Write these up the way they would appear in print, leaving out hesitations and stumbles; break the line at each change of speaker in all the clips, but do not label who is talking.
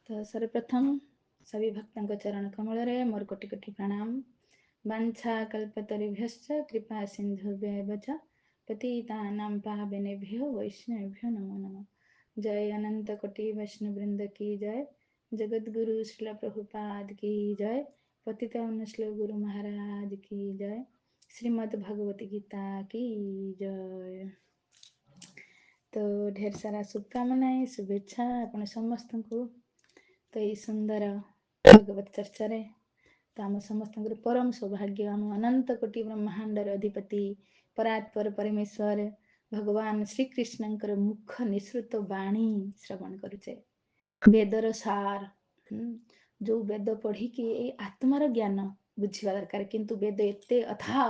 तो सर्वप्रथम सभी भक्तों को चरण कमल रे मोर कोटि कोटि प्रणाम। वंशा कल्पतरुभ्यश्च कृपा सिंधुभ्येव च पतितानां पावनेभ्यो वैष्णवेभ्यो नमो नमः। जय अनंत कोटि वैष्णव वृंद की जय। जगत गुरु श्रील प्रभुपाद की जय। पतित श्लोक गुरु महाराज की जय। श्रीमद् भगवत गीता की जय। तो ढेर सारा शुभकामनाएं शुभेच्छा आपण समस्त को। तो ये सुंदर भगवत चर्चा रे तो आम समस्त परम सौभाग्य आम अनंत कोटि ब्रह्मांडर अधिपति परात्पर परमेश्वर भगवान श्रीकृष्णଙ୍କର मुख निसृत वाणी श्रवण करुचे वेदर सार। जो वेद पढ़ी कि आत्मार ज्ञान बुझा दरकार किंतु वेद एते अथा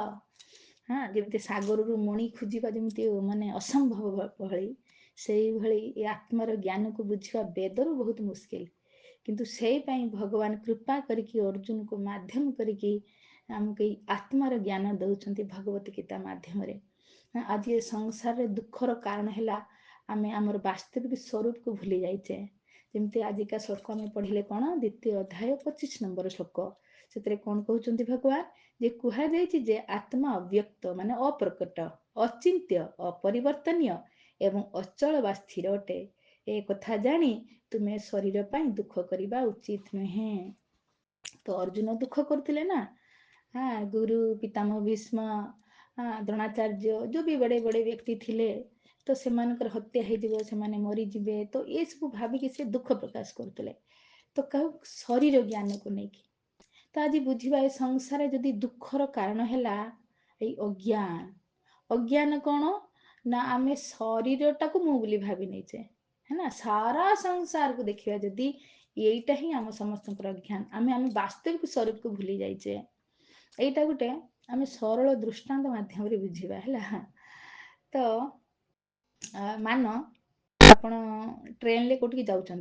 हाँ जमी सागर मणि खोजा जमी माने असंभव भली से भली आत्मार ज्ञान को बुझा वेदर बहुत मुस्किल किंतु से भगवान कृपा करके अर्जुन को माध्यम करके आमको आत्मार ज्ञान दौरान भगवत गीता माध्यम आज ये संसार रे दुखर कारण है आम आमर वास्तविक स्वरूप को भूली जाइए। जमती आजिका श्लोक आम पढ़ले कौन द्वितीय अध्याय 25 नंबर श्लोक से कौन कहते भगवान जे कहुई आत्मा अव्यक्त माने अप्रकट अचिंत्य अपरिवर्तनीय एवं अचल व स्थिर अटे ए कथा जानी तुम्हें शरीर पर दुख करवा उचित नुहे। तो अर्जुन दुख करते ना। हाँ गुरु पितामह भीष्म हाँ द्रोणाचार्य जो भी बड़े बड़े व्यक्ति थिले तो से हत्या हो मरीजे तो ये सब भाविकी से दुख प्रकाश करते तो कहू शरीर ज्ञान को लेकिन तो आज बुझा संसार जदि दुखर कारण है अज्ञान अज्ञान कौन ना आम शरीर टाक मु बोली भावी नहींचे है ना सारा संसार को देखिए जदि यहीटा ही आम समस्त अज्ञान आम आम वास्तविक स्वरूप को भूली जाइए। यहीटा गोटे आम सरल दृष्टांत माध्यम बुझा है। तो मान आप ट्रेन रे कौटिक जाऊँच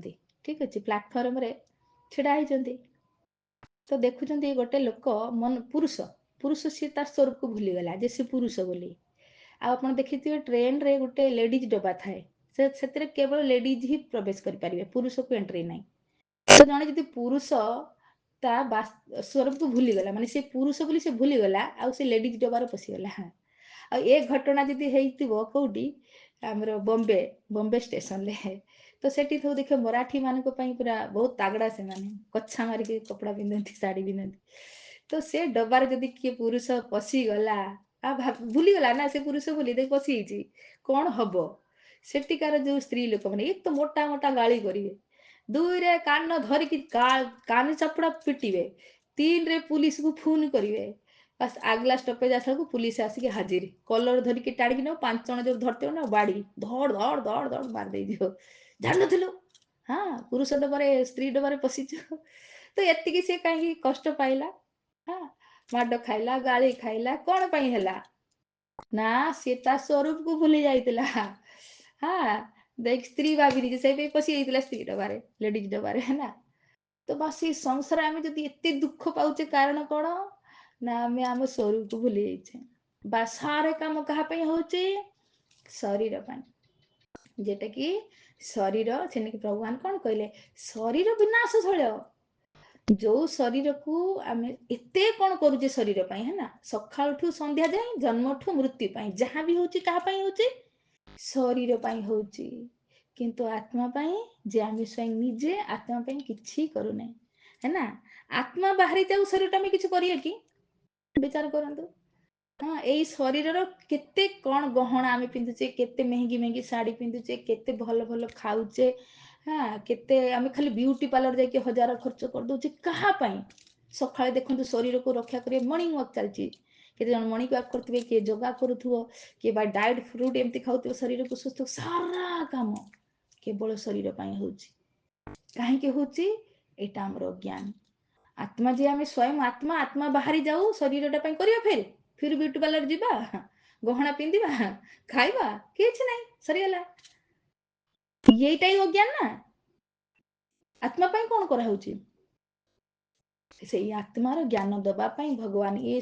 ठीक अच्छे प्लाटफर्म रे छिड़ा होती तो देखुं गोटे लोक मन पुरुष पुरुष सी स्वरूप को भूलीगला जे सी पुरुष बोली आप देखिए ट्रेन रे गोटे लेडीज डब्बा थाए से केवल लेडीज ही प्रवेश करें पुरुष को एंट्री ना। तो जड़े जी पुरुष ता स्वरूप को भूलीगला माने से पुरुष बोली से भूलीगला आ से लेडीज डब्बार पशिगला। आ ए घटना जदि होइतिबो कौटी आमर बॉम्बे बॉम्बे स्टेशन ले तो सेठी तो देखो मराठी मान पूरा बहुत तागड़ा से माने कच्छा मारिक कपड़ा पिंधती साड़ी पिंधती तो से डब्बार जदि किए पुरुष पशिगला आ भूलीगला ना से पुरुष बोली देख पशि कौन हम सेठिकार जो स्त्री लोक मैंने एक तो मोटा मोटा गाड़ी करेंगे दुई रे कान धरिकी कान चपड़ा पिटे तीन रे पुलिस को फोन करेंगे बस आगला स्टपेज आसा को पुलिस आसिक हाजिर कलर धरिकी टाणी न 5 जन जो धरते ना बाड़ी धड़ धड़ धड़ धड़ मार दे जान नु हाँ पुरुष डबारे स्त्री डबारे पशिच तो एतिकी से कहीं कष्ट पाइला हाँ माड खाइला गाली खाइला कौन पाई हैला ना सी स्वरूप को भूली जाइतिला। हाँ देख स्त्री भाभी से पशि जाइतिला स्त्री डबारे लेडीज डबारे है ना। तो बस ये संसार आम जदि एत दुख पाचे कारण कौन ना आम आम स्वरूप को भूली जाइए बा सारे काम क्या होचे शरीर जेटा कि शरीर से भगवान कौन कहले शरीर विनाशशील जो शरीर को आम एत कौन करुचे शरीर है ना सकाळठू संध्या जाए जन्मठू मृत्यु जहाँ भी होची कहाँ होची शरीर होची किंतु आत्मा जे आम स्वयं निजे आत्मा किसी करूना है ना आत्मा बाहरी जाऊ शरीर आम किसी करिए कि विचार करंतु। हाँ यही शरीर केते कौन गहना आम पिंधुचे केते महंगी महंगी शाढ़ी पिंधुचे केते भल भल खाऊचे हाँ केते आम खाली ब्यूटी पार्लर जाके हजार खर्च कर दौचे कहाँ सकाଳେ देखु शरीर को रक्षा करें मर्निंग वॉक चलती केते जन मर्निंग वॉक करते किए योगा करुव किए बा डाएट फ्रूट एमती खाऊ शरीर को सुस्थ सारा काम केवल शरीर होची कहीं होची एटा हमर ज्ञान आत्मा जे आम स्वयं आत्मा आत्मा बाहरी जाऊ शरीरटा करिया फिर ब्यूटी पार्लर जीवा गहना पिंधिबा खाइबा किछ नहीं सरीगला यहीटा ही अज्ञान ना आत्मा कौन कराऊची से आत्मार ज्ञान दवापाई भगवान ये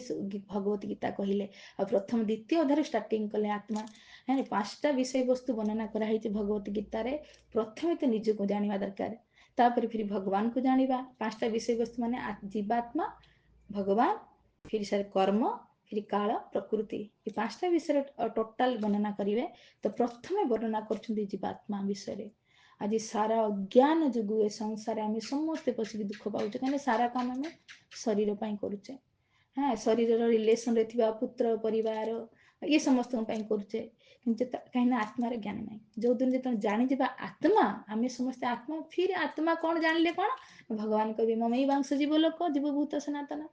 भगवत गीता कहले आ प्रथम द्वितीय अध्याय स्टार्टिंग कले आत्मा है 5टा विषय वस्तु वर्णना कराई भगवत गीतार प्रथमे तो निजको जाना दरकार तापर फिर भगवान को जानिबा 5टा विषय वस्तु माने जीवात्मा, भगवान, फिर सारे कर्म, फिर काल, प्रकृति, ये 5टा विषय टोटाल वर्णना करिवे। तो प्रथमे वर्णना करछुंदी जीवात्मा विषय। आज सारा अज्ञान जोगु ए संसार आम समस्ते पशिक दुख पाउछे, कहीं सारा काम आम शरीर पाई करुचे। हाँ, शरीर रिलेसन रे थिबा पुत्र परिवार ये समस्त करुचे, किंतु कहीं आत्मार ज्ञान ना। जो दिन जो जानी आत्मा, आम समस्त आत्मा, फिर आत्मा कौन जानले कौन भगवान कहे ममई वांश जीव लोक जीवभूत सनातन।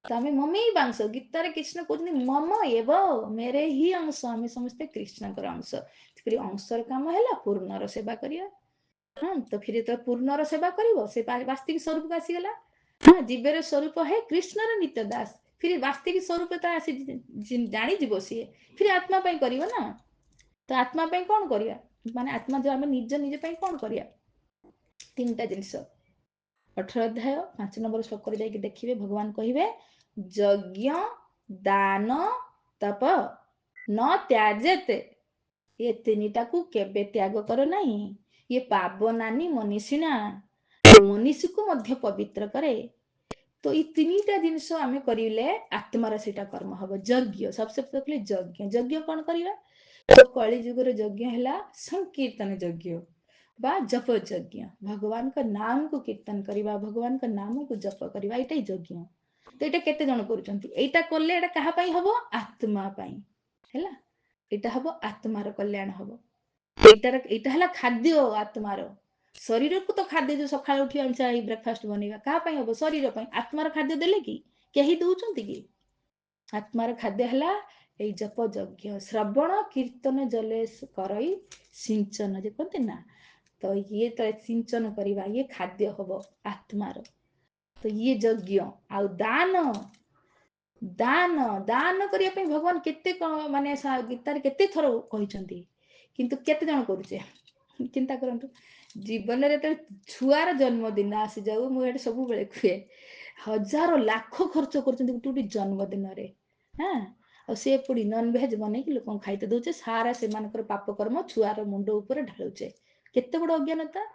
तो आम ममई वांश, गीतार कृष्ण कहते मम एव, मेरे ही अंश, आम समस्ते कृष्णकर अंश। फिर अंशर काम है पूर्णर सेवा करिया। हाँ, तो फिर तो पूर्णर सेवा करिवो, से वास्तविक स्वरूप आसीगला। हाँ, जीवर स्वरूप है कृष्णर नित्य दास, फिर वास्तविक स्वरूप जानी जीव सी, फिर आत्मा पाई करिवो ना। तो आत्मा पाई कौन करिया, माने आत्मा जो आम निज निज पाई कौन करिया, 3टा जिनिस। 18 अध्याय 5 नंबर श्लोक जाके देखिए, भगवान कहिबे यज्ञ दान तप न त्याजेते, ये 3टा को केबे त्याग करो नहीं। ये पावनानी मनीषिणा, मनीषी को मध्य पवित्र करे। तो ये 3टा जिनिस आम करिले आत्मार सेटा कर्म हम। यज्ञ सबसे पहले यज्ञ, यज्ञ कौन करिवा, तो कली जुगर यज्ञ है संकीर्तन यज्ञ बा जप यज्ञ, भगवान का नाम को कीर्तन करवा, भगवान का नाम को जप करवा, ये यज्ञ। तो ये केते जन करुछंती, एटा करले एटा कहा पई हबो, आत्मा पई हैला, एटा हबो आत्मार कल्याण हबो। एटा हला खाद्य आत्मार, शरीर को तो खाद्य जो सकाळ उठी हम चाहे ब्रेकफास्ट बनेगा कहा पई हबो, शरीर पई। आत्मार खाद्य देले कि केही दउचंती कि, आत्मार खाद्य हला ए जप यज्ञ श्रवण कीर्तन जले करई सिंचन जे कहते ना। तो ये तो सिंचन करवा, ये खाद्य हबो आत्मार। तो ये यज्ञ आ दान, दान दान करिया पे भगवान केते माने गीतार केते थर कहिसंती, किंतु केते जन करूचे चिंता करंतु। जीवन रे तो छुआर जन्मदिन आसी जाऊ, मु एटा सब बेले खुए, हजार लाख खर्च करछंती गुटे जन्मदिन रे। हाँ, और से पुड़ी नॉन वेज बनै कि लोक खाइते दउचे, सारा से मानकर पाप कर्म छुआर मुंड ऊपर ढालुचे, केते बड़ अज्ञानता।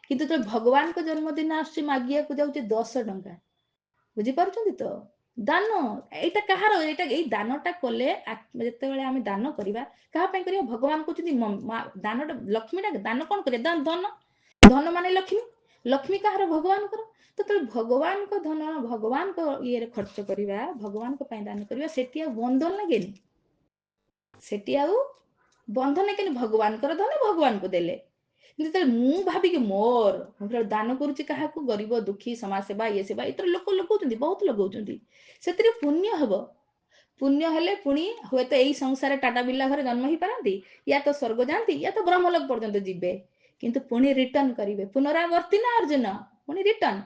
किंतु तो भगवान को जन्मदिन आसी मागिया को जाउचे 10 टंका, बुझी पारुछंती तो। दान एटा कहार, एटा एई दानटा कले जते बेले आमे दान करिवा, कहा पई करिवा, भगवान कहउछंती दानटा लक्ष्मीटा दान कौन करे, दान धन, धन माने लक्ष्मी, लक्ष्मी कहार भगवान कर। तो भगवान को धन भगवान को ये खर्च करिवा, भगवान को पई दान करिवा, सेठी आ बंधन लागेनी, सेठी आ बंधन केनी, भगवान कर धन भगवान को देले। जेते मु भाबी कि मोर दान करूची काहा को, गरीब दुखी समाज सेवा ये सेवा इतर लोक लगौचंती, बहुत लगौचंती, सेतिरे पुण्य हबो। पुण्य हेले पुणी हुए तो यही संसार टाटा बिल्ला घरे जन्म ही पारती, या तो स्वर्ग जाती या तो ब्रह्मलोक पर्यंत जीवे, किंतु पुणी रिटर्न करिवे, पुनरावर्ती ना अर्जुन, पुणी रिटर्न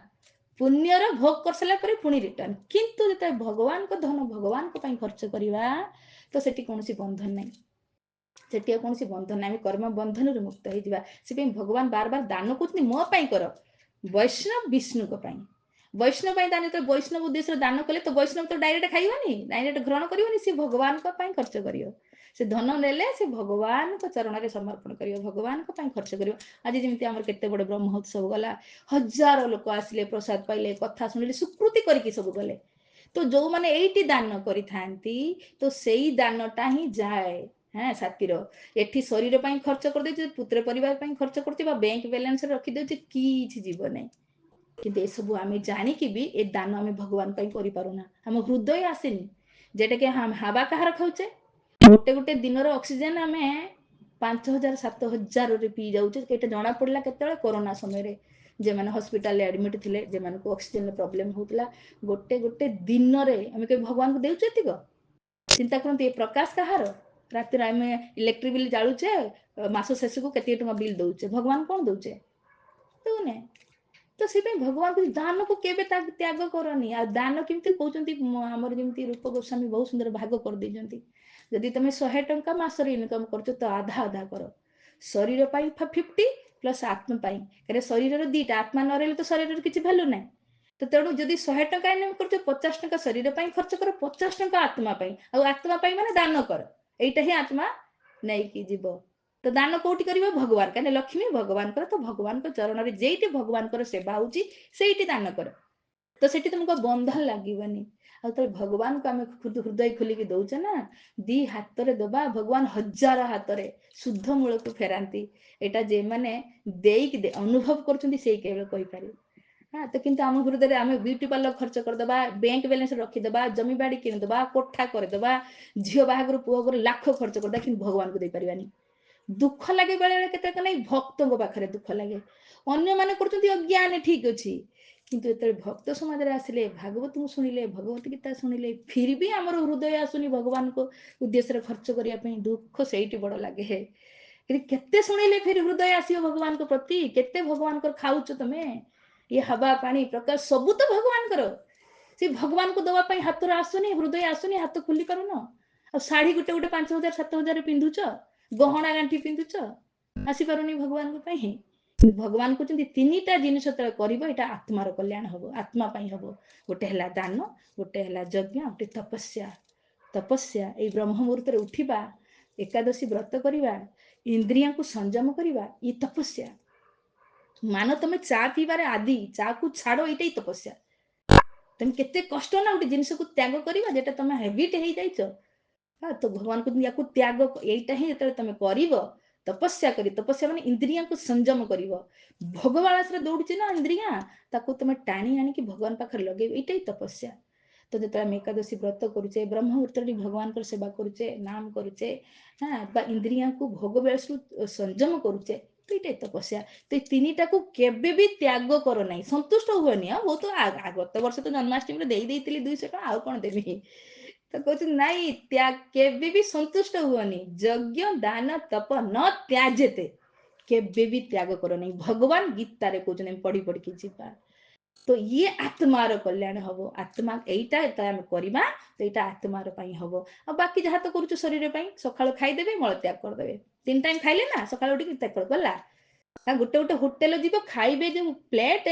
पुण्यर भोग कर सारा पर पुणी रिटर्न। किंतु जते भगवान को धन भगवान को पई खर्च करिवा, तो सेठी कोनोसी बंधन नहीं, सेठी कौन बंधन ना, कर्म बंधन रू मुक्त हो। से भगवान बार बार दान कहते मो पाई कर, वैष्णव विष्णु को पाई, वैष्णव दान जो वैष्णव उद्देश्य दान कले तो वैष्णव तो डायरेक्ट खाइबनी, डायरेक्ट ग्रहण करबनी, सी भगवान को पाई खर्च करियो, से धन नेले से भगवान को चरण में समर्पण करियो, भगवान को पाई खर्च करियो। आज जमी आम केते बड़ ब्रह्मोत्सव गला, हजार लोक आसिले, प्रसाद पाइले, कथा शुणिले, स्वीकृति करके सब गले। तो जो माने एठी दान करि थांती, तो सेई दानटा ही जाए। हाँ, साथीर एठी शरीर पाई खर्च कर दे, पुत्र परिवार पाई खर्च करते, बैंक बैलेंस रखी दे, किछि जीव नहीं। किंतु ए सब आम जानिकी भी ए दान आम भगवान करि पारुना, आम हृदय आसेनी। जेटा कि हम हावा कहार खाऊचे, गोटे गोटे दिन ऑक्सीजन आम 5000 7000 रे पी जाऊचे। एटा जना पड़ला केते कोरोना समय जे मैंने हॉस्पिटल एडमिट थिले, जे माने को ऑक्सीजन प्रॉब्लम होतला, गोटे गोटे दिन रे आम के भगवान को देउचे एतिक। चिंता करते ये प्रकाश कहार, राति आम इलेक्ट्रिक बिल जालुचे, मास शेष को केते टका बिल दउचे, भगवान कौन दउचे, दउने। तो से भगवान को दान को केबे त्याग करनी। आ दान केमती कहउचंती, हमर जेमती रूप गोस्वामी बहुत सुंदर भाग कर देजंती, जदि तुम 100 टंका मासरे इनकम करछ तो आधा आधा कर, शरीर पाई 50 प्लस आत्मा पाई, करे शरीर दीटा, आत्मा न रहले तो शरीर किछि वैल्यू नै। तो तेणु जदि 100 टंका इनकम करछ, 50 टंका शरीर पाई खर्च कर, 50 टंका आत्मा पाई, आ आत्मा पाई माने दान कर, एइटा ही आत्मा नै कि जीव। तो दान कोठी करिवो भगवान कने लक्ष्मी भगवान कर तो भगवान को चरण रे जेइटी भगवान कर सेवा होची सेइटी दान कर तो सेठी तुमको बंधन लागिवनी आ तो भगवान को आम हृदय खोलिकी दौचे ना दी हाथ रे दबा भगवान हजार हाथ रे शुद्ध मूल को फेरांती एटा जे माने देई अनुभव करछंती सेई केवल कहि पारे हाँ तो किंतु आम हृदय आम ब्यूटी पार्लर खर्च करदे बैंक बैलेंस रखीदे जमी बाड़ी किणदे कोठा करदे झील बाहागर पुओ लाख खर्च करदे कि भगवान को दे पारिबानी दुख लगे बेले केते नहीं भक्त पाखे दुख लगे अन्य माने करछंती अज्ञान ठीक अछि किंतु एत भक्त समाज रे आसिले भागवत को सुनिले भगवत गीता सुनिले फिर भी आमर हृदय आसुनी भगवान को उद्देश्य रे खर्च करिया पई दुख सेठी बड़ लागे है केते सुनिले फिर हृदय आसियो भगवान को प्रति केते भगवान को खाउछ तमे ये हवा पानी प्रकाश सबू तो भगवान करो से भगवान को दवा पई हाथ रे आसुनी हृदय आसुनी हाथ खुली पारुन आ साड़ी गुटे गुटे 5000 7000 पिंधुछ गहना गांठी पिंधुछ आसी पारुनी भगवान को पई भगवान कहते तीनटा जिनिस कर आत्मार कल्याण हम आत्मा हम गोटे है दान गोटे है यज्ञ गोटे तपस्या तपस्या ये ब्रह्म मुहूर्त उठा एकादशी व्रत करवा इंद्रिया को संयम करवा ये तपस्या मान तुम चा पीबार आदि चा को छाड़ ये तपस्या तुम केते कष्ट ना गोटे जिनस को त्याग करवा जेटा तुम हैबिट हो जाइछ हाँ तो भगवान को या त्याग यहीटा ही जो तुम कर तपस्या करी तपस्या माने इंद्रिया को संयम कर भोगवालास दौड़ी ना इंद्रिया ताको तुम टाणी आनिकी भगवान पाखे लगे यहीटा ही तपस्या तो जो आम एकादशी व्रत करुचे ब्रह्म मुहूर्त भगवान को सेवा करुचे नाम करुचे हाँ इंद्रिया को भोग बेलस संयम करुचे तो ये तपस्या तो तीनटा को केबे भी त्याग कर ना संतुष्ट हुएनि वो तो गत वर्ष तो जन्माष्टमी दे 200 टका आउ कौन देवी तो कहते नाई त्याग केबे भी संतुष्ट हुअनि यज्ञ दान तप न त्याजेते केबे भी त्याग करो नहीं भगवान गीता रे कहते पढ़ी पढ़ी की जीवा तो ये आत्मार कल्याण हम आत्मा यहीटा आम करवा तो यहाँ आत्मार हम आ बाकी जहाँ तो करुच शरीर सकाल खाईदेवे मल त्याग करदे 3 टाइम खाइले ना सकाल उठ त्याग गला गोटे गोटे होटेल जीव खाइबे जो प्लेट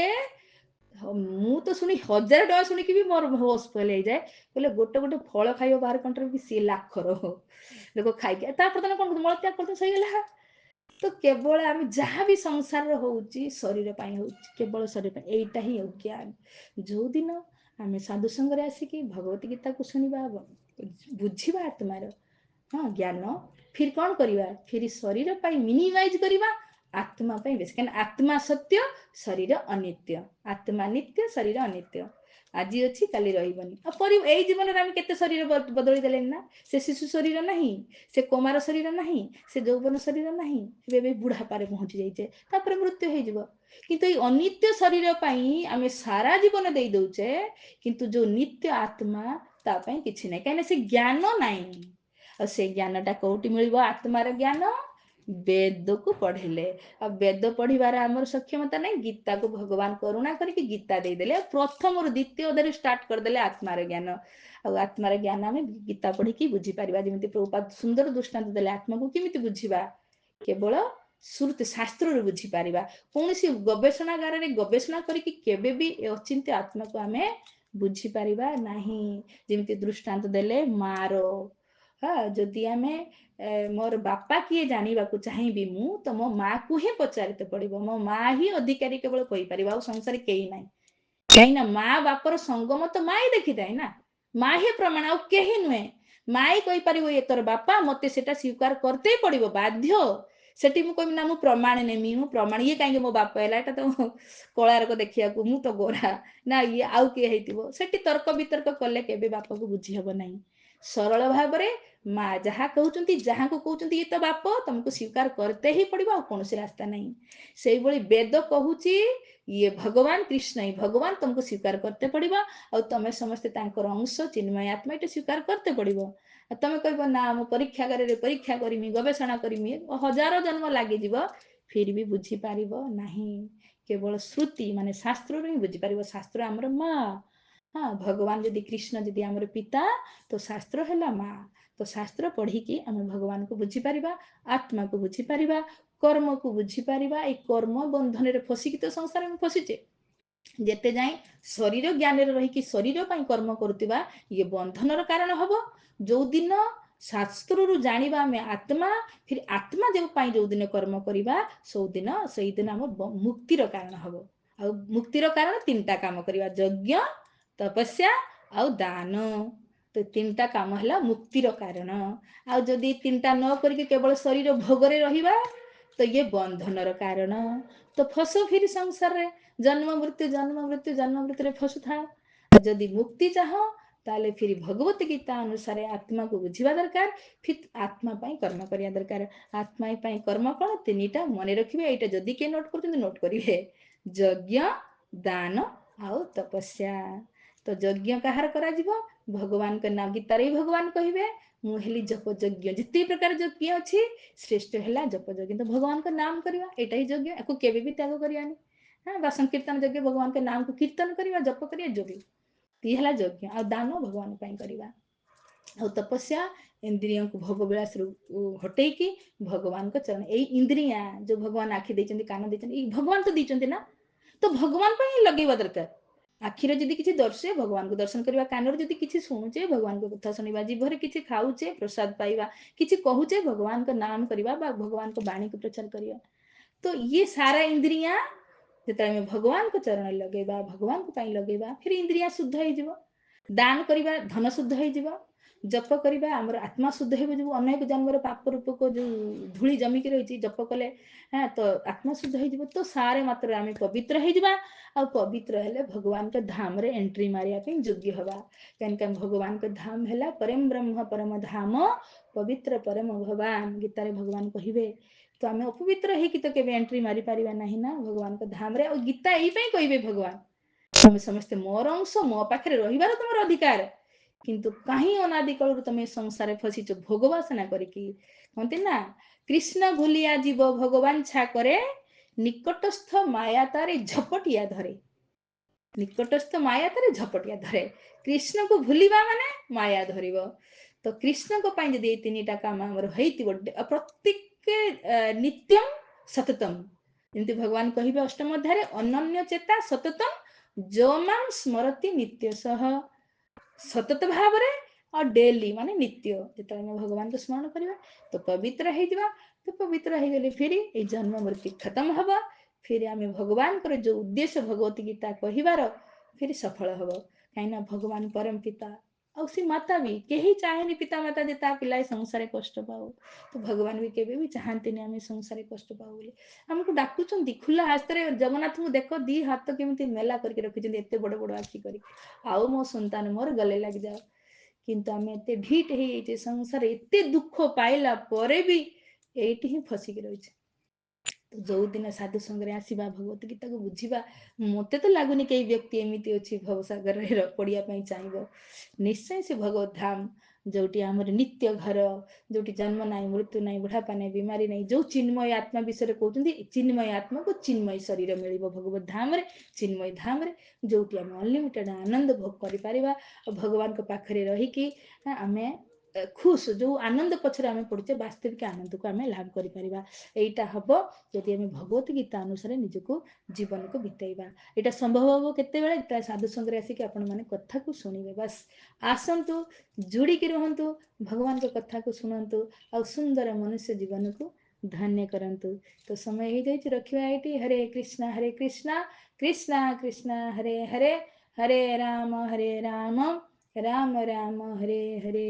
मु तो शुणी 1000 टका शुणिकी भी मोर होश फेल हो जाए बोले गोटे गोटे फल खाइब 12 कंट्री भी सी लाखर लोक खाइके कौन मल त्याग करते सही तो केवल आम जहाँ भी संसार होउची शरीर केवल शरीर यहीटा ही ज्ञान जो दिन आम साधु संग आसिकी भगवती गीता को शुणा बुझा आत्मार हाँ ज्ञान फिर कौन करवा फिर शरीर मिनिमाइज करवा आत्मा बेस क्या आत्मा सत्य शरीर अनित्य आत्मा नित्य शरीर अनित्य आज अच्छी काली रही यही जीवन में आम के शरीर बदली देले ना से शिशु शरीर नहीं से कुमार शरीर नहीं से यौवन शरीर नहीं बे बुढ़ापारे पहुंची जाइए मृत्यु हो किंतु अनित्य शरीर आम सारा जीवन दे दौचे किंतु जो नित्य आत्मा तापाई किसी ना कहीं से ज्ञान नहीं और से ज्ञानटा कौटी मिल आत्मार ज्ञान वेद को पढ़िले आ वेद पढ़िबार आमर सक्षमता नहीं गीता को भगवान करुणा करके गीता देदेले प्रथम और द्वितीय अध्याय स्टार्ट करदेले आत्मार ज्ञान आत्मार ज्ञान आम गीता पढ़ी की बुझी पारिबा जेमिति प्रभुपाद सुंदर दृष्टांत देले आत्मा को किमिति बुझिबा केवल श्रुति शास्त्र रे बुझी पारिबा कोनोसी गवेषणागार रे गवेषणा करके केबे भी अचिंत्य आत्मा को आमे बुझी पारिबा नाही जेमिति दृष्टांत देले मारो हाँ जदि आमे मोर बापा किए जानवा चाहिए मु तो मो माँ को ही पचारते पड़ो मो माँ ही अधिकारी केवल कहीपर संसार कहीं ना कहीं माँ बापर संगम तो माँ ही देखी थाए ना माँ ही प्रमाण आ कहीं नुहे माँ ही कहीपर ये तोर बापा मत से स्वीकार करते ही पड़ो बाध्य सेठी मु कहमी ना मु प्रमाण नेमी मु प्रमाण ये कहीं मो बाप है तो कलारक देखा मु तो गोरा ना ये आउ किए होती तर्क वितर्क कले के बाप को बुझी हम ना सरल भाव माँ जहाँ कहते जहाँ को कहते ये तो बाप तुमको स्वीकार करते ही पड़ो कौन रास्ता नहीं से भाई वेद कहूँ ये भगवान कृष्ण ही भगवान तुमको स्वीकार करते पड़ो आ तुम समस्ते अंश चिन्मय आत्मा ये स्वीकार करते पड़ो तुम कह ना मु परीक्षागार परीक्षा करमी गवेषणा करमी 1000 जन्म लगे फिर भी बुझी पार ना केवल श्रुति माने शास्त्र ही बुझी पार शास्त्र आमर माँ हाँ भगवान जदि कृष्ण जदि आमर पिता तो शास्त्र है माँ तो शास्त्र पढ़ी की आम भगवान को बुझी पारिबा आत्मा को बुझी पारिबा कर्म को बुझी पारिबा ए कर्म बंधन रे फसिकी तो संसार में फसीचे जेते जाए शरीर ज्ञान रही शरीर कर्म करुवा ये बंधनर कारण हम जो दिन ଶାସ୍ତ୍ରରୁ ଜାଣିବା ଆମେ ଆତ୍ମା, ଫିର ଆତ୍ମା ଯେଉଁ ପାଇଁ ଯୋଉଦିନ କର୍ମ କରିବା ସେଇଦିନ ଆମ ମୁକ୍ତିର କାରଣ ହବ। ଆଉ ମୁକ୍ତିର କାରଣ ତିନିଟା କାମ କରିବା, ଯଜ୍ଞ, ତପସ୍ୟା ଆଉ ଦାନ। ତ ତିନିଟା କାମ ହେଲା ମୁକ୍ତିର କାରଣ। ଆଉ ଯଦି ତିନିଟା ନ କରିକି କେବଳ ଶରୀର ଭୋଗରେ ରହିବା ତ ଇଏ ବନ୍ଧନର କାରଣ। ତ ଫସ ଫିରି ସଂସାରରେ ଜନ୍ମ ମୃତ୍ୟୁ ଜନ୍ମ ମୃତ୍ୟୁ ଜନ୍ମ ମୃତ୍ୟୁରେ ଫସୁଥାଉ। ଯଦି ମୁକ୍ତି ଚାହ ତାହେଲେ ଫିରି ଭଗବତ ଗୀତା ଅନୁସାରେ ଆତ୍ମାକୁ ବୁଝିବା ଦରକାର, ଫିର ଆତ୍ମା ପାଇଁ କର୍ମ କରିବା ଦରକାର। ଆତ୍ମା ପାଇଁ କର୍ମ କ'ଣ? ତିନିଟା ମନେ ରଖିବେ। ଏଇଟା ଯଦି କିଏ ନୋଟ୍ କରୁଛନ୍ତି ନୋଟ୍ କରିବେ, ଯଜ୍ଞ, ଦାନ ଆଉ ତପସ୍ୟା। ତ ଯଜ୍ଞ କାହାର କରାଯିବ? ଭଗବାନଙ୍କ ନାମ, ଗୀତାରେ ବି ଭଗବାନ କହିବେ ମୁଁ ହେଲି ଜପ ଯଜ୍ଞ। ଯେତେ ପ୍ରକାର ଯଜ୍ଞ ଅଛି ଶ୍ରେଷ୍ଠ ହେଲା ଜପ ଯଜ୍ଞ। ତ ଭଗବାନଙ୍କ ନାମ କରିବା ଏଇଟା ହିଁ ଯଜ୍ଞ, ୟାକୁ କେବେ ବି ତ୍ୟାଗ କରିବାନି। ହଁ, ବା ସଂକୀର୍ତ୍ତନ ଯଜ୍ଞ, ଭଗବାନଙ୍କ ନାମକୁ କୀର୍ତ୍ତନ କରିବା, ଜପ କରିବା, ଯୋଗ ଇଏ ହେଲା ଯଜ୍ଞ। ଆଉ ଦାନ ଭଗବାନ ପାଇଁ କରିବା। ଆଉ ତପସ୍ୟା ଇନ୍ଦ୍ରିୟଙ୍କୁ ଭୋଗ ବିଳାସରୁ ହଟେଇକି ଭଗବାନଙ୍କ ଚରଣ, ଏଇ ଇନ୍ଦ୍ରିୟା ଯୋଉ ଭଗବାନ ଆଖି ଦେଇଛନ୍ତି, କାନ ଦେଇଛନ୍ତି, ଏଇ ଭଗବାନ ତ ଦେଇଛନ୍ତି ନା, ତ ଭଗବାନ ପାଇଁ ଲଗେଇବା ଦରକାର। ଆଖିରେ ଯଦି କିଛି ଦର୍ଶେ ଭଗବାନଙ୍କୁ ଦର୍ଶନ କରିବା, କାନରେ ଯଦି କିଛି ଶୁଣୁଛେ ଭଗବାନଙ୍କ କଥା ଶୁଣିବା, ଜିଭରେ କିଛି ଖାଉଛେ ପ୍ରସାଦ ପାଇବା, କିଛି କହୁଛେ ଭଗବାନଙ୍କ ନାମ କରିବା ବା ଭଗବାନଙ୍କ ବାଣୀକୁ ପ୍ରଚାର କରିବା। ତ ଇଏ ସାରା ଇନ୍ଦ୍ରିୟା ଯେତେବେଳେ ଆମେ ଭଗବାନଙ୍କ ଚରଣ ଲଗେଇବା, ଭଗବାନଙ୍କ ପାଇଁ ଲଗେଇବା, ଫିର ଇନ୍ଦ୍ରିୟା ଶୁଦ୍ଧ ହେଇଯିବ। ଦାନ କରିବା, ଧନ ଶୁଦ୍ଧ ହେଇଯିବ। ଜପ କରିବା, ଆମର ଆତ୍ମା ଶୁଦ୍ଧ ହେବ। ଯୋଉ ଅନେକ ଜନ୍ମର ପାପ ରୂପକ ଯୋଉ ଧୂଳି ଜମିକି ରହିଛି, ଜପ କଲେ ତ ଆତ୍ମା ଶୁଦ୍ଧ ହେଇଯିବ। ତ ସାରେ ମାତ୍ରରେ ଆମେ ପବିତ୍ର ହେଇଯିବା। ଆଉ ପବିତ୍ର ହେଲେ ଭଗବାନଙ୍କ ଧାମରେ ଏଣ୍ଟ୍ରି ମାରିବା ପାଇଁ ଯୋଗ୍ୟ ହବା। କାହିଁକି ଭଗବାନଙ୍କ ଧାମ ହେଲା ପରମ ବ୍ରହ୍ମ ପରମ ଧାମ, ପବିତ୍ର ପରମ ଭଗବାନ। ଗୀତାରେ ଭଗବାନ କହିବେ। ତ ଆମେ ଅପବିତ୍ର ହେଇକି ତ କେବେ ଏଣ୍ଟ୍ରି ମାରି ପାରିବା ନାହିଁ ନା ଭଗବାନଙ୍କ ଧାମରେ। ଆଉ ଗୀତା ଏଇ ପାଇଁ କହିବେ ଭଗବାନ, ତମେ ସମସ୍ତେ ମୋର ଅଂଶ, ମୋ ପାଖରେ ରହିବାର ତମର ଅଧିକାର, କିନ୍ତୁ କାହିଁ ଅନାଦି କାଳରୁ ତମେ ସଂସାରରେ ଫସିଛ ଭୋଗ ବାସନା କରିକି। କହନ୍ତି ନା, କୃଷ୍ଣ ଭୁଲିଆ ଯିବ ଭଗବାନ ଛାକରେ, ନିକଟସ୍ଥ ମାୟା ତାରେ ଝପଟିଆ ଧରେ। ନିକଟସ୍ଥ ମାୟା ତାରେ ଝପଟିଆ ଧରେ। କୃଷ୍ଣକୁ ଭୁଲିବା ମାନେ ମାୟା ଧରିବ। ତ କୃଷ୍ଣଙ୍କ ପାଇଁ ଯଦି ଏଇ ତିନିଟା କାମ ଆମର ହେଇଥିବ, ପ୍ରତ୍ୟେକ ନିତ୍ୟମ୍ ସତତମ୍, ଯେମିତି ଭଗବାନ କହିବେ ଅଷ୍ଟମ ଅଧ୍ୟାୟରେ, ଅନନ୍ୟ ଚେତା ସତତମ୍ ଯୋମାଂ ସ୍ମରତି ନିତ୍ୟ ସହ। ସତତ ଭାବରେ ଆଉ ଡେଲି ମାନେ ନିତ୍ୟ ଯେତେବେଳେ ଆମେ ଭଗବାନଙ୍କୁ ସ୍ମରଣ କରିବା ତ ପବିତ୍ର ହେଇଯିବା। ତ ପବିତ୍ର ହେଇଗଲେ ଫିରି ଏଇ ଜନ୍ମ ମୃତ୍ୟୁ ଖତମ ହବ। ଫିରି ଆମେ ଭଗବାନଙ୍କର ଯୋଉ ଉଦ୍ଦେଶ୍ୟ ଭଗବତ ଗୀତା କହିବାର ଫିରି ସଫଳ ହବ। କାହିଁକିନା ଭଗବାନ ପରମ ପିତା, ଆଉ ସେ ମାତା ବି, କେହି ଚାହେଁନି ପିତା ମାତା ଯେ ତା ପିଲା ସଂସାରରେ କଷ୍ଟ ପାଉ। ତ ଭଗବାନ ବି କେବେ ବି ଚାହାନ୍ତିନି ଆମେ ସଂସାରରେ କଷ୍ଟ ପାଉ ବୋଲି। ଆମକୁ ଡାକୁଛନ୍ତି ଖୋଲା ହସ୍ତରେ, ଜଗନ୍ନାଥଙ୍କୁ ଦେଖ ଦି ହାତ କେମିତି ମେଲା କରିକି ରଖିଛନ୍ତି, ଏତେ ବଡ ବଡ ଆଖି କରିକି, ଆଉ ମୋ ସନ୍ତାନ ମୋର ଗଲେ ଲାଗିଯାଅ। କିନ୍ତୁ ଆମେ ଏତେ ଢିଟ୍ ହେଇଯାଇଛେ ସଂସାରରେ, ଏତେ ଦୁଃଖ ପାଇଲା ପରେ ବି ଏଇଠି ହିଁ ଫସିକି ରହିଛେ। ଯୋଉ ଦିନ ସାଧୁ ସଙ୍ଗରେ ଆସିବା, ଭଗବତ ଗୀତାକୁ ବୁଝିବା, ମତେ ତ ଲାଗୁନି କେହି ବ୍ୟକ୍ତି ଏମିତି ଅଛି ଭବସାଗରରେ ପଡିବା ପାଇଁ ଚାହିଁବ। ନିଶ୍ଚୟ ସେ ଭଗବତ ଧାମ, ଯୋଉଠି ଆମର ନିତ୍ୟ ଘର, ଯୋଉଠି ଜନ୍ମ ନାହିଁ, ମୃତ୍ୟୁ ନାହିଁ, ବୁଢାପା ନାହିଁ, ବିମାରୀ ନାହିଁ, ଯୋଉ ଚିନ୍ମୟ ଆତ୍ମା ବିଷୟରେ କହୁଛନ୍ତି, ଚିନ୍ମୟ ଆତ୍ମାକୁ ଚିନ୍ମୟ ଶରୀର ମିଳିବ ଭଗବତ ଧାମରେ, ଚିନ୍ମୟ ଧାମରେ, ଯୋଉଠି ଆମେ ଅନଲିମିଟେଡ ଆନନ୍ଦ ଭୋଗ କରିପାରିବା। ଆଉ ଭଗବାନଙ୍କ ପାଖରେ ରହିକି ଆମେ ଖୁସ, ଯୋଉ ଆନନ୍ଦ ପଛରେ ଆମେ ପଡୁଛେ ବାସ୍ତବିକ ଆନନ୍ଦକୁ ଆମେ ଲାଭ କରିପାରିବା। ଏଇଟା ହବ ଯଦି ଆମେ ଭଗବତ ଗୀତା ଅନୁସାରେ ନିଜକୁ ଜୀବନକୁ ବିତେଇବା। ଏଇଟା ସମ୍ଭବ ହବ କେତେବେଳେ? ତା ସାଧୁ ସଙ୍ଗରେ ଆସିକି ଆପଣ ମାନେ କଥାକୁ ଶୁଣିବେ। ବାସ୍ ଆସନ୍ତୁ, ଯୋଡ଼ିକି ରୁହନ୍ତୁ, ଭଗବାନଙ୍କ କଥାକୁ ଶୁଣନ୍ତୁ, ଆଉ ସୁନ୍ଦର ମନୁଷ୍ୟ ଜୀବନକୁ ଧନ୍ୟ କରନ୍ତୁ। ତ ସମୟ ହେଇଯାଇଛି, ରଖିବା ଏଇଠି। ହରେ କୃଷ୍ଣ କୃଷ୍ଣ କୃଷ୍ଣ ହରେ ହରେ, ହରେ ରାମ ରାମ ରାମ ହରେ ହରେ।